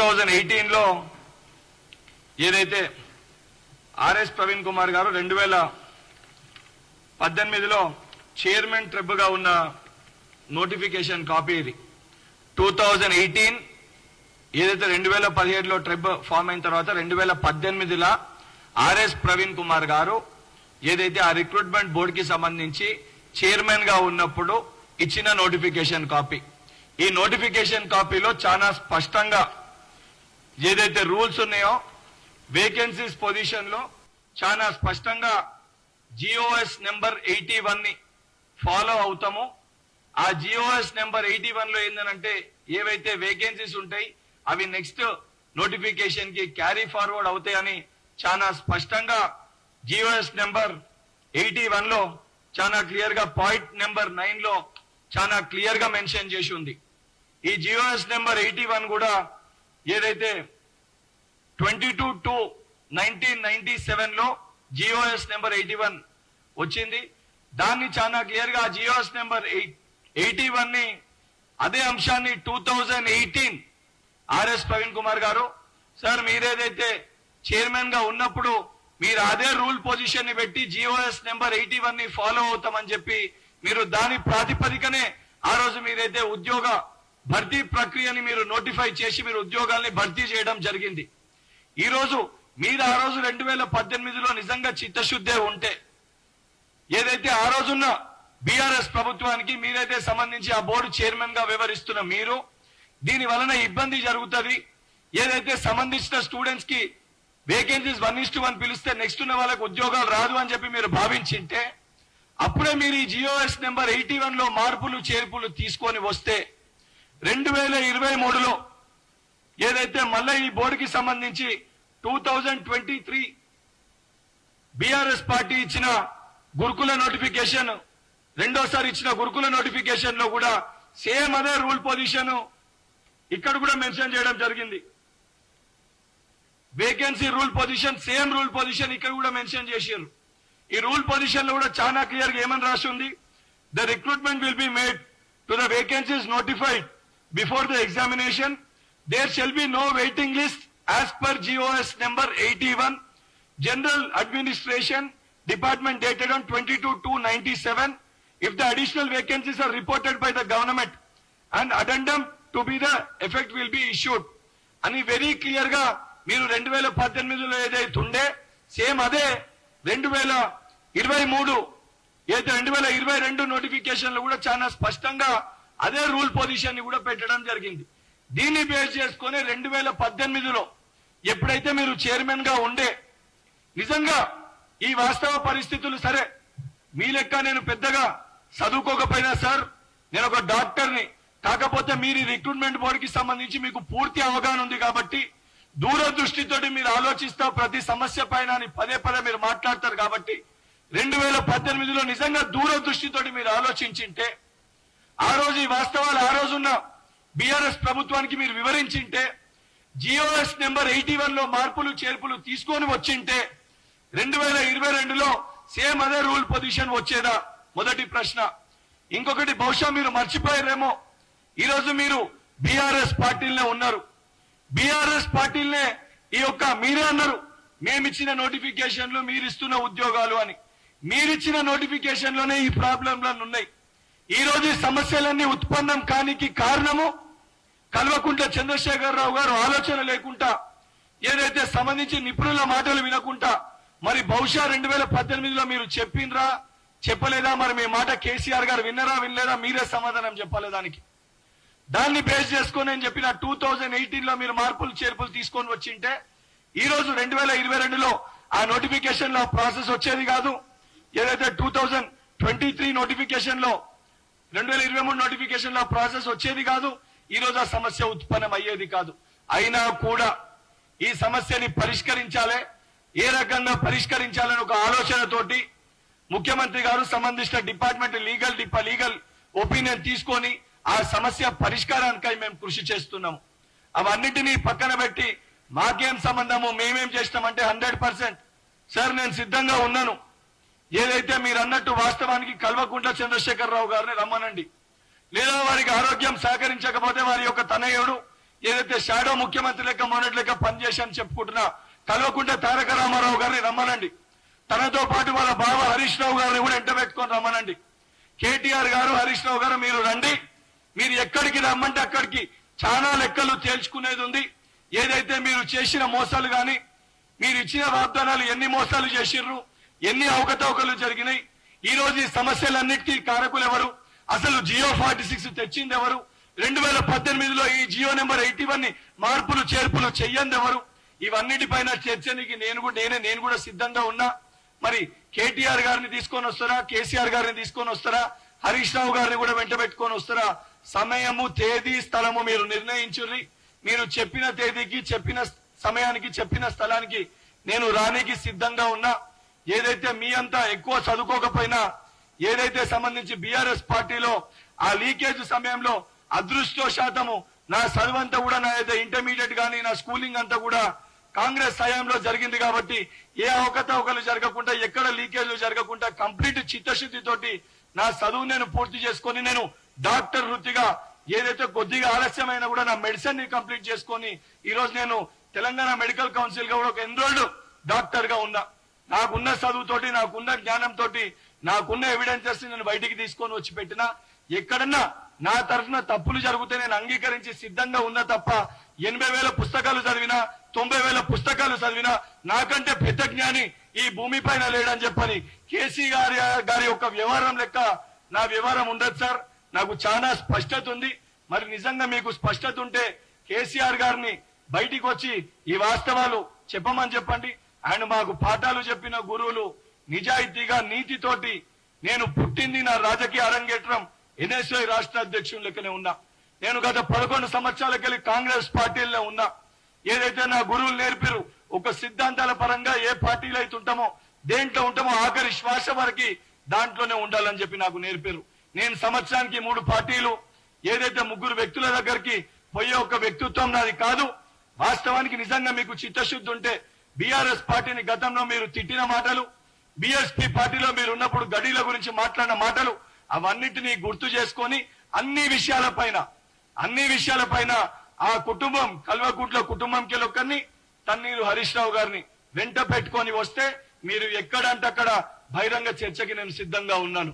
2018లో ఏదైతే ఆర్ఎస్ ప్రవీణ్ కుమార్ గారు 2018లో చైర్మన్ ట్రిబ్గా ఉన్న నోటిఫికేషన్ కాపీ ఇది. 2018 ఏదైతే 2017లో ట్రిబ్ ఫామ్ అయిన తర్వాత 2018లో ఆర్ఎస్ ప్రవీణ్ కుమార్ గారు ఏదైతే ఆ రిక్రూట్మెంట్ బోర్డుకి సంబంధించి చైర్మన్ గా ఉన్నప్పుడు ఇచ్చిన నోటిఫికేషన్ కాపీ. ఈ నోటిఫికేషన్ కాపీలో చాలా స్పష్టంగా ఏదైతే రూల్స్ ఉన్నాయో వేకెన్సీస్ పొజిషన్ లో చాలా స్పష్టంగా జిఓఎస్ నెంబర్ 81 ని ఫాలో అవుతాము. ఆ జిఓఎస్ నెంబర్ 81 లో ఏంటంటే ఏవైతే వేకెన్సీస్ ఉంటాయి అవి నెక్స్ట్ నోటిఫికేషన్ కి క్యారీ ఫార్వర్డ్ అవుతాయని చాలా స్పష్టంగా జిఓఎస్ నెంబర్ 81 లో చాలా క్లియర్ గా పాయింట్ నెంబర్ 9 లో చాలా క్లియర్ గా మెన్షన్ చేసి ఉంది. ఈ జిఓఎస్ నెంబర్ 81 కూడా ఏదైతే 22/2/1997 లో జిఓఎస్ నెంబర్ 81 వచ్చింది. దాన్ని చాలా క్లియర్ గా జిఓఎస్ నెంబర్ 81 ని అదే అంశాన్ని 2018 ఆర్ఎస్ ప్రవీణ్ కుమార్ గారు సార్ మీరేదైతే చైర్మన్ గా ఉన్నప్పుడు మీరు అదే రూల్ పొజిషన్ ని పెట్టి జిఓఎస్ నెంబర్ 81 ని ఫాలో అవుతామని చెప్పి మీరు దాని ప్రాతిపదికనే ఆ రోజు మీరైతే ఉద్యోగ భర్తీ ప్రక్రియని మీరు నోటిఫై చేసి మీరు ఉద్యోగాల్ని భర్తీ చేయడం జరిగింది. ఈ రోజు మీరు ఆ రోజు 2018లో నిజంగా చిత్తశుద్ధే ఉంటే ఏదైతే ఆ రోజున్న బీఆర్ఎస్ ప్రభుత్వానికి మీరైతే సంబంధించి ఆ బోర్డు చైర్మన్ గా వ్యవహరిస్తున్న మీరు దీని వలన ఇబ్బంది జరుగుతుంది, ఏదైతే సంబంధించిన స్టూడెంట్స్ కి వేకెన్సీస్ 1:1 పిలిస్తే నెక్స్ట్ ఉన్న వాళ్ళకి ఉద్యోగాలు రాదు అని చెప్పి మీరు భావించింటే అప్పుడే మీరు ఈ జిఓఎస్ నెంబర్ 81 లో మార్పులు చేర్పులు తీసుకొని వస్తే 2023లో ఏదైతే మళ్ళీ ఈ బోర్డుకి సంబంధించి 2023 బీఆర్ఎస్ పార్టీ ఇచ్చిన గురుకుల నోటిఫికేషన్ రెండోసారి ఇచ్చిన గురుకుల నోటిఫికేషన్ లో కూడా సేమ్ అదే రూల్ పొజిషన్ ఇక్కడ కూడా మెన్షన్ చేయడం జరిగింది. Vacancy rule position same rule position ఇక్కడ కూడా మెన్షన్ చేశారు. ఈ రూల్ పొజిషన్ లో కూడా చాలా క్లియర్ గా ఏమని రాసి ఉంది, the recruitment will be made to the vacancies notified before the examination. There shall be no waiting list as per GOs number 81 general administration department dated on 22/2/97. if the additional vacancies are reported by the government and addendum to be the effect will be issued అని very clear గా మీరు 2018లో ఏదైతే ఉండే same అదే 2023 ఏదైతే 2022 notification లో కూడా చాలా స్పష్టంగా అదే రూల్ పొజిషన్ ని కూడా పెట్టడం జరిగింది. దీన్ని బేస్ చేసుకుని 2018లో ఎప్పుడైతే మీరు చైర్మన్ గా ఉండే నిజంగా ఈ వాస్తవ పరిస్థితులు సరే మీ లెక్క నేను పెద్దగా చదువుకోకపోయినా సార్ నేను ఒక డాక్టర్ని, కాకపోతే మీరు రిక్రూట్మెంట్ బోర్డుకి సంబంధించి మీకు పూర్తి అవగాహన ఉంది కాబట్టి దూరదృష్టితోటి మీరు ఆలోచిస్తా ప్రతి సమస్య పైన పదే పదే మీరు మాట్లాడతారు కాబట్టి 2018లో నిజంగా దూరదృష్టితోటి మీరు ఆలోచించింటే ఆ రోజు ఈ వాస్తవాలు ఆ రోజున్న బీఆర్ఎస్ ప్రభుత్వానికి మీరు వివరించింటే జిఓఎస్ నెంబర్ 81 లో మార్పులు చేర్పులు తీసుకొని వచ్చింటే 2022లో సేమ్ అదే రూల్ పొజిషన్ వచ్చేదా? మొదటి ప్రశ్న. ఇంకొకటి బహుశా మీరు మర్చిపోయారేమో, ఈరోజు మీరు బీఆర్ఎస్ పార్టీలనే ఉన్నారు. బీఆర్ఎస్ పార్టీలనే ఈ యొక్క మీరే అన్నారు మేమిచ్చిన నోటిఫికేషన్లు మీరు ఇస్తున్న ఉద్యోగాలు అని. మీరిచ్చిన నోటిఫికేషన్ లోనే ఈ ప్రాబ్లంలు ఉన్నాయి. ఈ రోజు ఈ సమస్యలన్నీ ఉత్పన్నం కానికి కారణము కల్వకుంట్ల చంద్రశేఖరరావు గారు ఆలోచన లేకుండా ఏదైతే సంబంధించి నిపుణుల మాటలు వినకుండా మరి బహుశా 2018లో మీరు చెప్పిండ్రా చెప్పలేదా? మరి మీ మాట కేసీఆర్ గారు విన్నరా వినలేదా? మీరే సమాధానం చెప్పాలి దానికి. దాన్ని బేస్ చేసుకొని నేను చెప్పిన 2018లో మీరు మార్పులు చేర్పులు తీసుకొని వచ్చింటే ఈ రోజు 2022లో ఆ నోటిఫికేషన్ లో ప్రాసెస్ వచ్చేది కాదు. ఏదైతే 2023 నోటిఫికేషన్ లో 2023 నోటిఫికేషన్ లో ప్రాసెస్ వచ్చేది కాదు. ఈ రోజు ఆ సమస్య ఉత్పన్నం అయ్యేది కాదు. అయినా కూడా ఈ సమస్యని పరిష్కరించాలి, ఏ రకంగా పరిష్కరించాలని ఒక ఆలోచనతోటి ముఖ్యమంత్రి గారు సంబంధించిన డిపార్ట్మెంట్ లీగల్ ఒపీనియన్ తీసుకొని ఆ సమస్య పరిష్కారానికై మేము కృషి చేస్తున్నాము. అవన్నిటినీ పక్కన పెట్టి మాకేం సంబంధము మేమేం చేస్తామంటే 100% సార్ నేను సిద్ధంగా ఉన్నాను. ఏదైతే మీరు అన్నట్టు వాస్తవానికి కల్వకుంట్ల చంద్రశేఖరరావు గారిని రమ్మనండి, లేదా వారికి ఆరోగ్యం సహకరించకపోతే వారి యొక్క తనయుడు ఏదైతే షాడో ముఖ్యమంత్రి లెక్క మొన్నటి లెక్క పనిచేశాను చెప్పుకుంటున్నా కల్వకుంట్ల తారక రామారావు గారిని రమ్మనండి. తనతో పాటు వాళ్ళ బావ హరీష్ రావు గారిని కూడా ఎంట పెట్టుకొని రమ్మనండి. కేటీఆర్ గారు, హరీష్ రావు గారు మీరు రండి. మీరు ఎక్కడికి రమ్మంటే అక్కడికి చాలా లెక్కలు తేల్చుకునేది ఉంది. ఏదైతే మీరు చేసిన మోసాలు గాని, మీరు ఇచ్చిన వాగ్దానాలు ఎన్ని మోసాలు చేసిర్రు, ఎన్ని అవకతవకలు జరిగినాయి, ఈ రోజు ఈ సమస్యలన్నిటికీ కారకులు ఎవరు, అసలు జియో 46 తెచ్చింది ఎవరు, 2018లో ఈ జియో నెంబర్ 81 మార్పులు చేర్పులు చెయ్యంది ఎవరు, ఇవన్నిటిపైన చర్చనికి నేను కూడా సిద్ధంగా ఉన్నా. మరి కేటీఆర్ గారిని తీసుకొని వస్తారా, కేసీఆర్ గారిని తీసుకొని వస్తారా, హరీష్ రావు గారిని కూడా వెంట పెట్టుకొని వస్తారా? సమయము, తేదీ, స్థలము మీరు నిర్ణయించుర్రి. మీరు చెప్పిన తేదీకి, చెప్పిన సమయానికి, చెప్పిన స్థలానికి నేను రానికి సిద్ధంగా ఉన్నా. ఏదైతే మీ అంతా ఎక్కువ చదువుకోకపోయినా, ఏదైతే సంబంధించి బీఆర్ఎస్ పార్టీలో ఆ లీకేజ్ సమయంలో అదృష్టవశాత్తము నా చదువంతా కూడా, నా అయితే ఇంటర్మీడియట్ గానీ నా స్కూలింగ్ అంతా కూడా కాంగ్రెస్ హయాంలో జరిగింది కాబట్టి ఏ అవకతవకలు జరగకుండా, ఎక్కడ లీకేజ్లు జరగకుండా కంప్లీట్ చిత్తశుద్ధితోటి నా చదువు నేను పూర్తి చేసుకొని నేను డాక్టర్ వృత్తిగా ఏదైతే కొద్దిగా ఆలస్యమైనా కూడా నా మెడిసిన్ ని కంప్లీట్ చేసుకొని ఈ రోజు నేను తెలంగాణ మెడికల్ కౌన్సిల్ గా కూడా ఒక ఎన్రోల్డ్ డాక్టర్ గా ఉన్నా. నాకున్న చదువుతోటి, నాకున్న జ్ఞానంతో, నాకున్న ఎవిడెన్సెస్ నేను బయటికి తీసుకొని వచ్చి పెట్టినా. ఎక్కడన్నా నా తరఫున తప్పులు జరిగితే నేను అంగీకరించి సిద్ధంగా ఉన్నా తప్ప 80,000 పుస్తకాలు చదివినా, 90,000 పుస్తకాలు చదివినా నాకంటే పెద్ద జ్ఞాని ఈ భూమి పైన లేడని చెప్పని కేసీ గారి యొక్క వ్యవహారం లెక్క నా వ్యవహారం ఉండదు సార్. నాకు చాలా స్పష్టత ఉంది. మరి నిజంగా మీకు స్పష్టత ఉంటే కేసీఆర్ గారిని బయటికి వచ్చి ఈ వాస్తవాలు చెప్పమని చెప్పండి. ఆయన మాకు పాఠాలు చెప్పిన గురువులు, నిజాయితీగా నీతితోటి నేను పుట్టింది, నా రాజకీయ అరంగేట్రం ఎన్ఎస్ఐ రాష్ట్ర అధ్యక్షుని లెక్కనే ఉన్నా. నేను గత 11 సంవత్సరాలకెళ్ళి కాంగ్రెస్ పార్టీలో ఉన్నా. ఏదైతే నా గురువులు నేర్పిరు, ఒక సిద్ధాంతాల పరంగా ఏ పార్టీలో అయితే ఉంటామో, దేంట్లో ఉంటామో ఆఖరి శ్వాస వరకు దాంట్లోనే ఉండాలని చెప్పి నాకు నేర్పారు. నేను సంవత్సరానికి 3 పార్టీలు, ఏదైతే 3 వ్యక్తుల దగ్గరికి పోయే ఒక వ్యక్తిత్వం నాది కాదు. వాస్తవానికి నిజంగా మీకు చిత్తశుద్ధి ఉంటే బీఆర్ఎస్ పార్టీని గతంలో మీరు తిట్టిన మాటలు, బీఎస్పీ పార్టీలో మీరు ఉన్నప్పుడు గడీల గురించి మాట్లాడిన మాటలు, అవన్నిటినీ గుర్తు చేసుకొని అన్ని విషయాలపైన ఆ కుటుంబం, కల్వకుంట్ల కుటుంబంకి ఒకరిని, తన్నీరు హరీష్ రావు గారిని వెంట పెట్టుకొని వస్తే మీరు ఎక్కడంటే అక్కడ బహిరంగ చర్చకి నేను సిద్ధంగా ఉన్నాను.